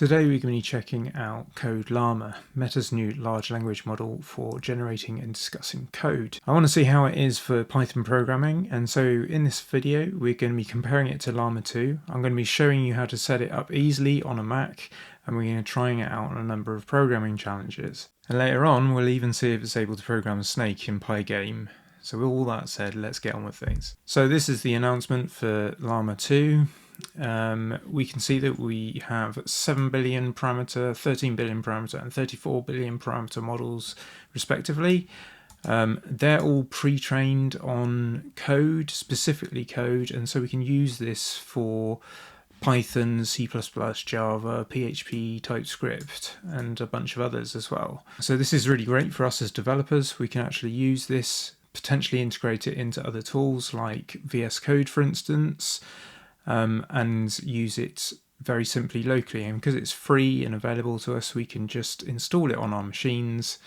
Today we're going to be checking out Code Llama, Meta's new large language model for generating and discussing code. I want to see how it is for Python programming, and so in this video we're going to be comparing it to Llama 2. I'm going to be showing you how to set it up easily on a Mac, and we're going to be trying it out on a number of programming challenges. And later on we'll even see if it's able to program a snake in Pygame. So with all that said, let's get on with things. So this is the announcement for Llama 2. We can see that we have 7 billion parameter, 13 billion parameter and 34 billion parameter models respectively. They're all pre-trained on code, specifically code, and so we can use this for Python, C++, Java, PHP, TypeScript, and a bunch of others as well. So this is really great for us as developers. We can actually use this, potentially integrate it into other tools like VS Code, for instance, and use it very simply locally. And because it's free and available to us, we can just install it on our machines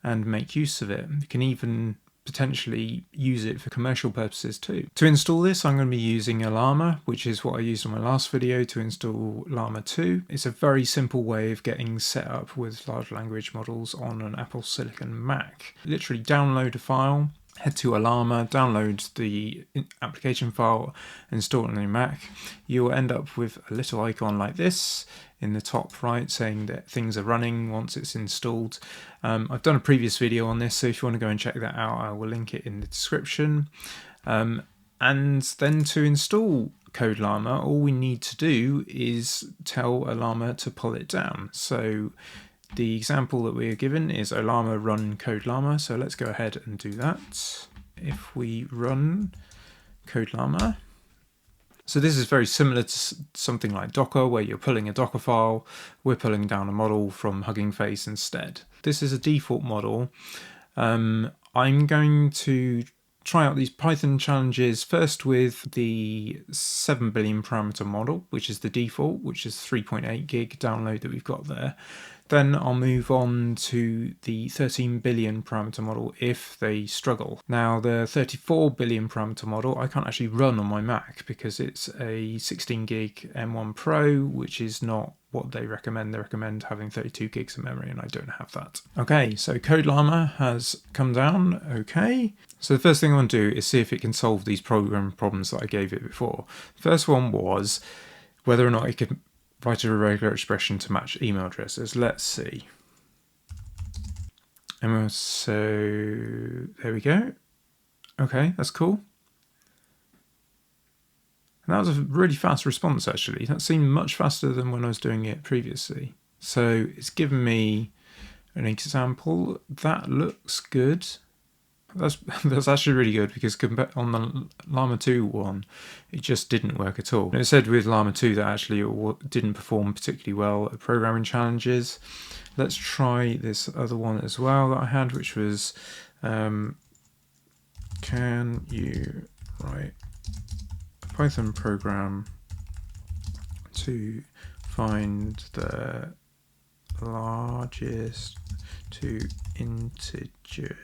and make use of it. We can even potentially use it for commercial purposes too. To install this, I'm going to be using Ollama, which is what I used on my last video to install Llama 2. It's a very simple way of getting set up with large language models on an Apple Silicon Mac. Literally download a file, head to Ollama, download the application file, install it on your Mac. You'll end up with a little icon like this in the top right saying that things are running once it's installed. I've done a previous video on this, so if you want to go and check that out, I will link it in the description. And then to install Code Llama, all we need to do is tell Ollama to pull it down. So the example that we are given is Ollama run Code Llama, so let's go ahead and do that. If we run Code Llama, so this is very similar to something like Docker, where you're pulling a Docker file. We're pulling down a model from Hugging Face instead. This is a default model. I'm going to try out these Python challenges first with the 7 billion parameter model, which is the default, which is 3.8 gig download that we've got there. Then I'll move on to the 13 billion parameter model if they struggle. Now the 34 billion parameter model I can't actually run on my Mac because it's a 16 gig M1 Pro, which is not what they recommend. They recommend having 32 gigs of memory, and I don't have that. Okay, so Code Llama has come down. Okay, so the first thing I want to do is see if it can solve these program problems that I gave it before. The first one was whether or not it could write a regular expression to match email addresses. Let's see. And so there we go. Okay, that's cool. And that was a really fast response, actually. That seemed much faster than when I was doing it previously. So it's given me an example. That looks good. That's actually really good, because on the Llama 2 one, it just didn't work at all. And it said with Llama 2 that actually it didn't perform particularly well at programming challenges. Let's try this other one as well that I had, which was, can you write a Python program to find the largest two integers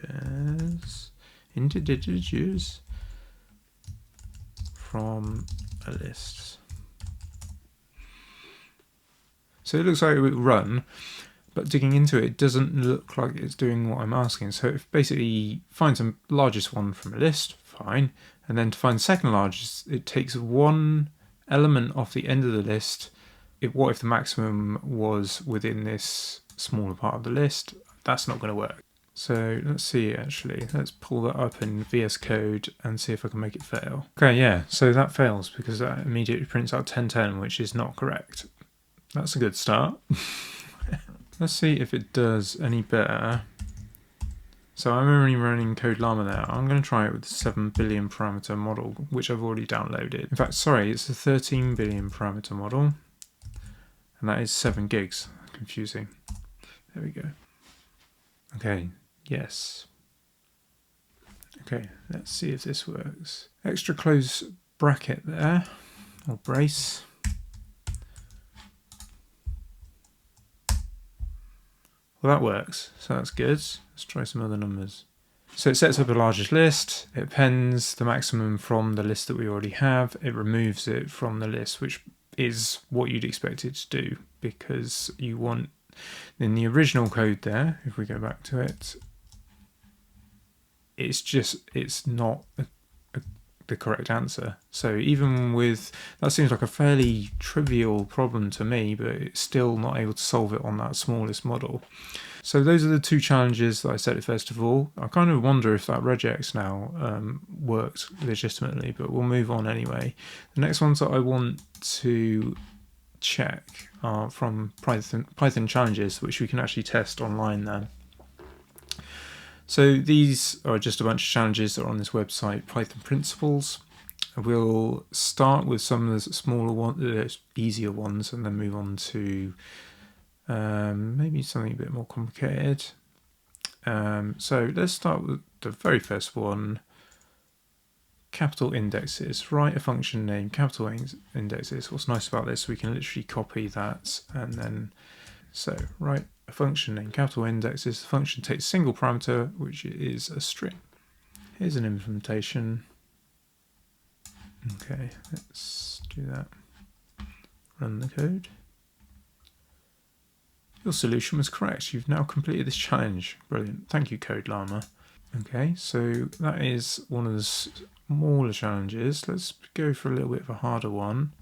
from a list. So it looks like it would run, but digging into it, it doesn't look like it's doing what I'm asking. So it basically finds the largest one from a list, fine, and then to find the second largest, it takes one element off the end of the list. What if the maximum was within this smaller part of the list? That's not going to work. So let's see, actually. Let's pull that up in VS Code and see if I can make it fail. Okay, yeah, so that fails because that immediately prints out 1010, which is not correct. That's a good start. Let's see if it does any better. So I'm only running Code Llama now. I'm going to try it with the 7 billion parameter model, which I've already downloaded. In fact, sorry, it's a 13 billion parameter model. And that is 7 gigs. Confusing. There we go. Okay, yes. Okay, let's see if this works. Extra close bracket there, or brace. Well, that works, so that's good. Let's try some other numbers. So it sets up a largest list, it appends the maximum from the list that we already have, it removes it from the list, which is what you'd expect it to do, because you want, in the original code there, if we go back to it, it's not the correct answer. So even with, that seems like a fairly trivial problem to me, but it's still not able to solve it on that smallest model. So those are the two challenges that I set it first of all. I kind of wonder if that regex now worked legitimately, but we'll move on anyway. The next ones that I want to check are from Python challenges, which we can actually test online then. So these are just a bunch of challenges that are on this website, Python Principles. We'll start with some of the smaller ones, easier ones, and then move on to maybe something a bit more complicated. So let's start with the very first one, capital indexes. Write a function named capital indexes. What's nice about this, we can literally copy that and then, so write a function named capital indexes. The function takes a single parameter, which is a string. Here's an implementation. Okay, let's do that. Run the code. Your solution was correct. You've now completed this challenge. Brilliant. Thank you, Code Llama. Okay, so that is one of the smaller challenges. Let's go for a little bit of a harder one.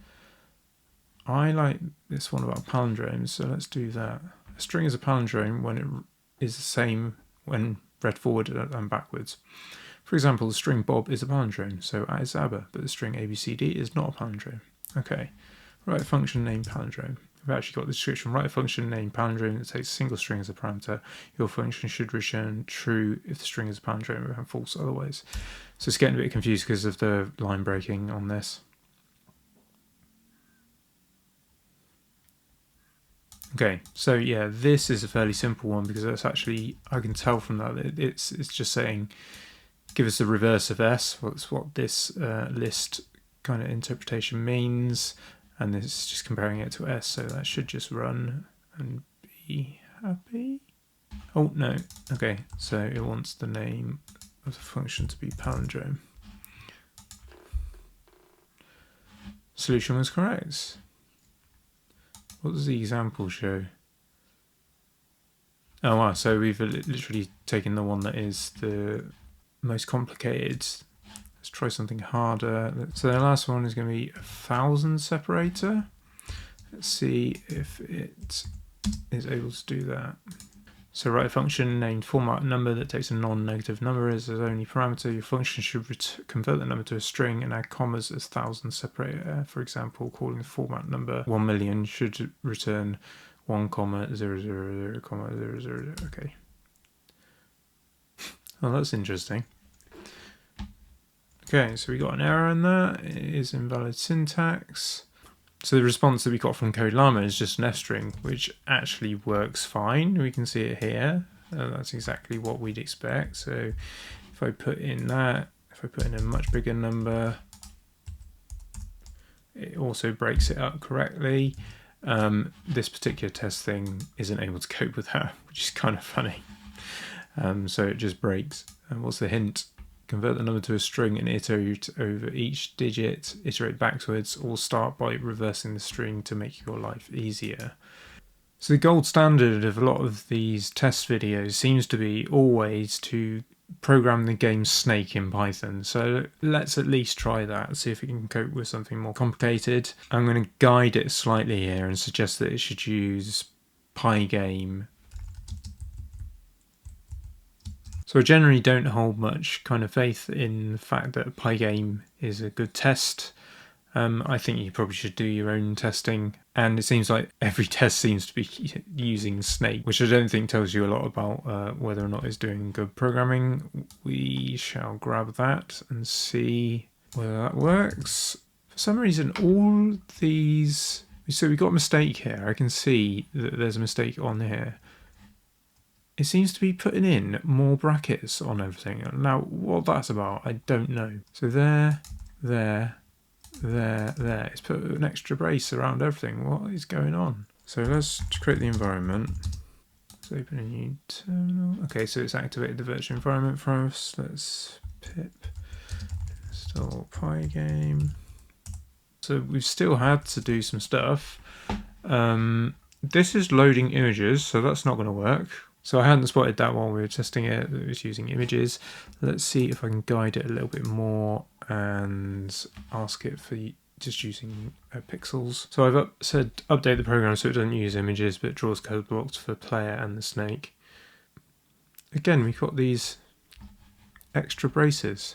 I like this one about palindromes, so let's do that. A string is a palindrome when it is the same when read forward and backwards. For example, the string Bob is a palindrome, so is ABBA, but the string ABCD is not a palindrome. Okay, write a function named palindrome. We've actually got the description. Write a function named palindrome that takes a single string as a parameter. Your function should return true if the string is a palindrome and false otherwise. So it's getting a bit confused because of the line breaking on this. Okay, so yeah, this is a fairly simple one because that's actually, I can tell from that it's just saying, give us the reverse of S. That's what this list kind of interpretation means. And this is just comparing it to S, so that should just run and be happy. Oh, no. Okay, so it wants the name of the function to be palindrome. Solution was correct. What does the example show? Oh, wow, so we've literally taken the one that is the most complicated. Let's try something harder. So the last one is going to be 1,000 separator. Let's see if it is able to do that. So write a function named format number that takes a non-negative number as its only parameter. Your function should convert the number to a string and add commas as 1,000 separator. For example, calling the format number 1,000,000 should return 1,000,000,000. Okay. Oh, that's interesting. Okay, so we got an error in there. It is invalid syntax. So the response that we got from Code Llama is just an F string, which actually works fine. We can see it here. That's exactly what we'd expect. So if I put in that, if I put in a much bigger number, it also breaks it up correctly. This particular test thing isn't able to cope with that, which is kind of funny. So it just breaks. And what's the hint? Convert the number to a string and iterate over each digit, iterate backwards, or start by reversing the string to make your life easier. So the gold standard of a lot of these test videos seems to be always to program the game Snake in Python. So let's at least try that, see if it can cope with something more complicated. I'm going to guide it slightly here and suggest that it should use Pygame. So I generally don't hold much kind of faith in the fact that Pygame is a good test. I think you probably should do your own testing, and it seems like every test seems to be using Snake, which I don't think tells you a lot about whether or not it's doing good programming. We shall grab that and see whether that works. For some reason, all these... So we've got a mistake here. I can see that there's a mistake on here. It seems to be putting in more brackets on everything. Now, what that's about, I don't know. So there. It's put an extra brace around everything. What is going on? So let's create the environment. Let's open a new terminal. Okay, so it's activated the virtual environment for us. Let's pip install Pygame. So we've still had to do some stuff. this is loading images, so that's not going to work. So I hadn't spotted that while we were testing it, that it was using images. Let's see if I can guide it a little bit more and ask it for just using pixels. So I've said update the program so it doesn't use images but draws code blocks for player and the snake. Again, we've got these extra braces.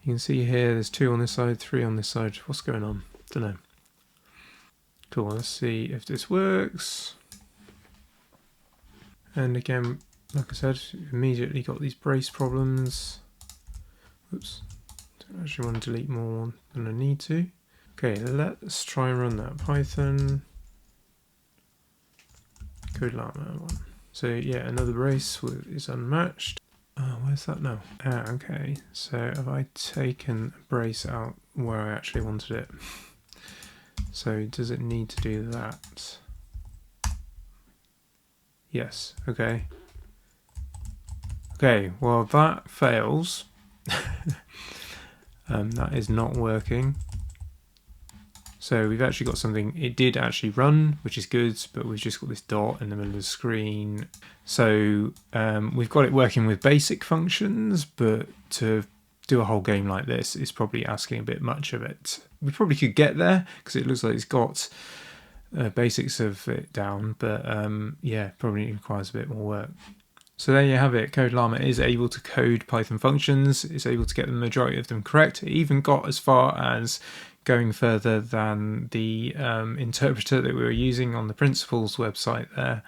You can see here there's 2 on this side, 3 on this side. What's going on? Don't know. Cool, let's see if this works. And again, like I said, immediately got these brace problems. Oops, don't actually want to delete more than I need to. Okay, let's try and run that. Python Code Llama 1. So yeah, another brace is unmatched. Where's that now? Okay, so have I taken a brace out where I actually wanted it? So does it need to do that? Yes, okay. Okay, well that fails. That is not working. So we've actually got something, it did actually run, which is good, but we've just got this dot in the middle of the screen. So we've got it working with basic functions, but to do a whole game like this is probably asking a bit much of it. We probably could get there, because it looks like it's got basics of it down, but yeah, probably requires a bit more work. So there you have it. Code Llama is able to code Python functions. It's able to get the majority of them correct. It even got as far as going further than the interpreter that we were using on the principles website there,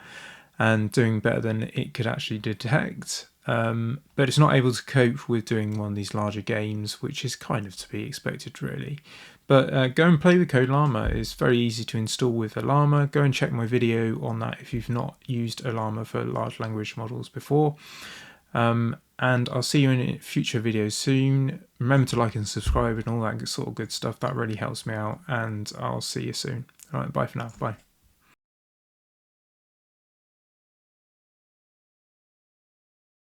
and doing better than it could actually detect. But it's not able to cope with doing one of these larger games, which is kind of to be expected, really. But go and play with Code Llama. It's very easy to install with Ollama. Go and check my video on that if you've not used Ollama for large language models before. And I'll see you in future videos soon. Remember to like and subscribe and all that sort of good stuff. That really helps me out, and I'll see you soon. All right, bye for now. Bye.